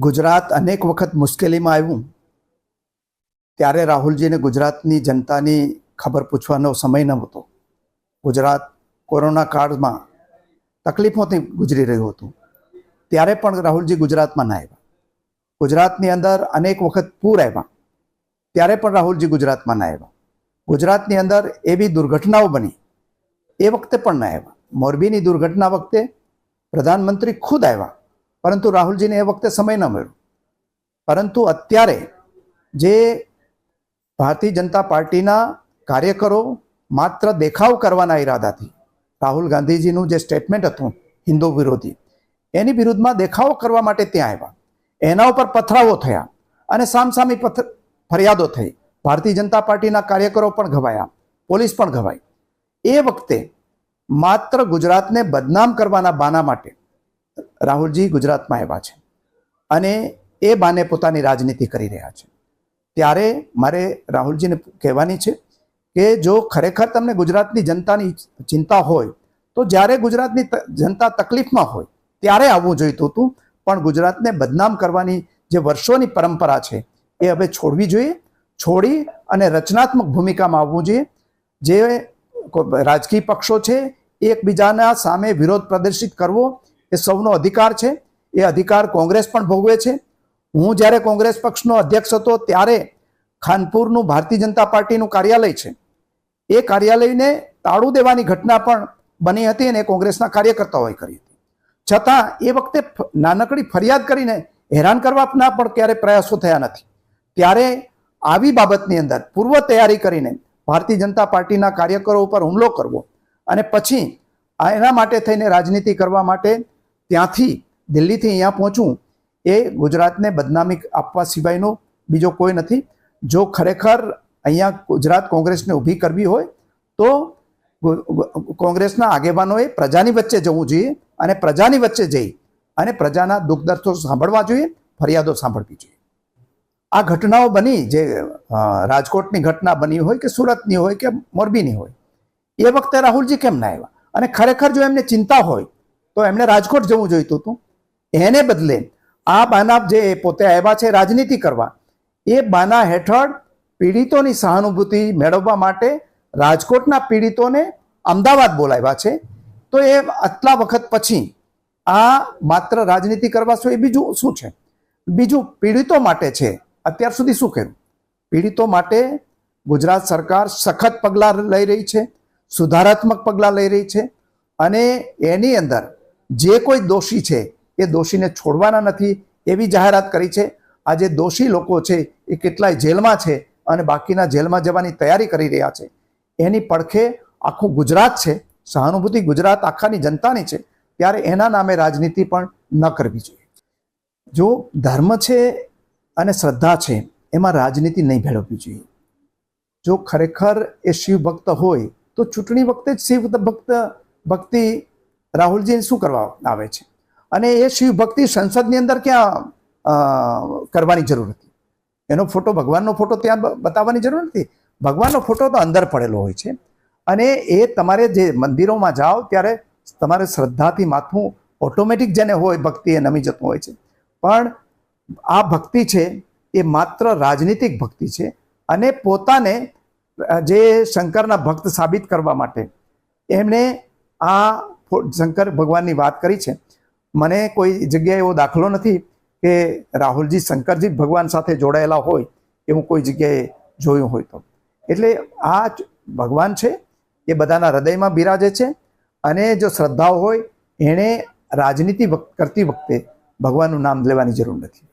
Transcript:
ગુજરાત અનેક વખત મુશ્કેલીમાં આવ્યું ત્યારે રાહુલજીને ગુજરાતની જનતાની ખબર પૂછવાનો સમય ન હતો. ગુજરાત કોરોના કાળમાં તકલીફોથી ગુજરી રહ્યું હતું ત્યારે પણ રાહુલજી ગુજરાતમાં ના આવ્યા. ગુજરાતની અંદર અનેક વખત પૂર આવ્યા ત્યારે પણ રાહુલજી ગુજરાતમાં ના આવ્યા. ગુજરાતની અંદર એવી દુર્ઘટનાઓ બની એ વખતે પણ ના આવ્યા. મોરબીની દુર્ઘટના વખતે પ્રધાનમંત્રી ખુદ આવ્યા પરંતુ રાહુલજીને એ વખતે સમય ન મળ્યો. પરંતુ અત્યારે જે ભારતીય જનતા પાર્ટીના કાર્યકરો માત્ર દેખાવ કરવાના ઈરાદાથી રાહુલ ગાંધીજીનું જે સ્ટેટમેન્ટ હતું હિન્દુ વિરોધી, એની વિરુદ્ધમાં દેખાવો કરવા માટે ત્યાં આવ્યા. એના ઉપર પથરાવો થયા અને સામસામી ફરિયાદો થઈ. ભારતીય જનતા પાર્ટીના કાર્યકરો પણ ઘવાયા, પોલીસ પણ ઘવાઈ. એ વખતે માત્ર ગુજરાતને બદનામ કરવાના બાના માટે રાહુલજી ગુજરાતમાં આવ્યા છે અને એ બાને પોતાની રાજનીતિ કરી રહ્યા છે. ત્યારે મારે રાહુલજીને કહેવાની છે કે જો ખરેખર તમને ગુજરાતની જનતાની ચિંતા હોય તો જ્યારે ગુજરાતની જનતા તકલીફમાં હોય ત્યારે આવવું જોઈતું હતું, પણ ગુજરાતને બદનામ કરવાની જે વર્ષોની પરંપરા છે એ હવે છોડવી જોઈએ. છોડી અને રચનાત્મક ભૂમિકામાં આવવું જોઈએ. જે રાજકીય પક્ષો છે એકબીજાના સામે વિરોધ પ્રદર્શિત કરવો એ સૌનો અધિકાર છે. એ અધિકાર કોંગ્રેસ પણ ભોગવે છે. હું જ્યારે કોંગ્રેસ પક્ષનો અધ્યક્ષ હતો ત્યારે ખાનપુરનું ભારતીય જનતા પાર્ટીનું કાર્યાલય છે, એ કાર્યાલયને તાળું દેવાની ઘટના પણ બની હતી અને કોંગ્રેસના કાર્યકર્તાઓએ કરી હતી. છતાં એ વખતે નાનકડી ફરિયાદ કરીને હેરાન કરવાના પણ ક્યારેય પ્રયાસો થયા નથી. ત્યારે આવી બાબતની અંદર પૂર્વ તૈયારી કરીને ભારતીય જનતા પાર્ટીના કાર્યકરો ઉપર હુમલો કરવો અને પછી એના માટે થઈને રાજનીતિ કરવા માટે ત્યાંથી દિલ્હીથી અહીંયા પહોંચવું એ ગુજરાતને બદનામી આપવા સિવાયનો બીજો કોઈ નથી. જો ખરેખર અહીંયા ગુજરાત કોંગ્રેસને ઊભી કરવી હોય તો કોંગ્રેસના આગેવાનોએ પ્રજાની વચ્ચે જવું જોઈએ અને પ્રજાની વચ્ચે જઈ અને પ્રજાના દુઃખ દર્દો સાંભળવા જોઈએ, ફરિયાદો સાંભળવી જોઈએ. આ ઘટનાઓ બની, જે રાજકોટની ઘટના બની હોય કે સુરતની હોય કે મોરબીની હોય, એ વખતે રાહુલજી કેમ ના આવ્યા? અને ખરેખર જો એમને ચિંતા હોય તો એમણે રાજકોટ જવું જોઈતું હતું. એને બદલે આ બાના જે પોતે આવ્યા છે રાજનીતિ કરવા, એ બાના હેઠળ પીડિતોની સહાનુભૂતિ મેળવવા માટે રાજકોટના પીડિતોને અમદાવાદ બોલાવ્યા છે. તો એ આટલા વખત પછી આ માત્ર રાજનીતિ કરવા શું, એ બીજું શું છે? બીજું પીડિતો માટે છે. અત્યાર સુધી શું કર્યું? પીડિતો માટે ગુજરાત સરકાર સખત પગલાં લઈ રહી છે, સુધારાત્મક પગલાં લઈ રહી છે અને એની અંદર જે કોઈ દોષી છે એ દોષીને છોડવાના નથી એવી જાહેરાત કરી છે. આ જે દોષી લોકો છે એ કેટલાય જેલમાં છે અને બાકીના જેલમાં જવાની તૈયારી કરી રહ્યા છે. એની પડખે આખું ગુજરાત છે, સહાનુભૂતિ ગુજરાત આખાની જનતાની છે. ત્યારે એના નામે રાજનીતિ પણ ન કરવી જોઈએ. જો ધર્મ છે અને શ્રદ્ધા છે એમાં રાજનીતિ નહીં ભેળવવી જોઈએ. જો ખરેખર એ શિવ ભક્ત હોય તો ચૂંટણી વખતે જ શિવ ભક્તિ રાહુલજીને શું કરવા આવે છે? અને એ શિવ ભક્તિ સંસદની અંદર ક્યાં કરવાની જરૂર હતી? એનો ફોટો, ભગવાનનો ફોટો ત્યાં બતાવવાની જરૂર નથી. ભગવાનનો ફોટો તો અંદર પડેલો હોય છે અને એ તમારે જે મંદિરોમાં જાઓ ત્યારે તમારે શ્રદ્ધાથી માથું ઓટોમેટિક જેને હોય ભક્તિ એ નમી જતું હોય છે. પણ આ ભક્તિ છે એ માત્ર રાજનીતિક ભક્તિ છે અને પોતાને જે શંકરના ભક્ત સાબિત કરવા માટે એમણે આ શંકર ભગવાનની વાત કરી છે. મને કોઈ જગ્યાએ એવો દાખલો નથી કે રાહુલજી શંકરજી ભગવાન સાથે જોડાયેલા હોય એવું કોઈ જગ્યાએ જોયું હોય તો. એટલે આ ભગવાન છે એ બધાના હૃદયમાં બિરાજે છે અને જો શ્રદ્ધાઓ હોય એણે રાજનીતિ કરતી વખતે ભગવાનનું નામ લેવાની જરૂર નથી.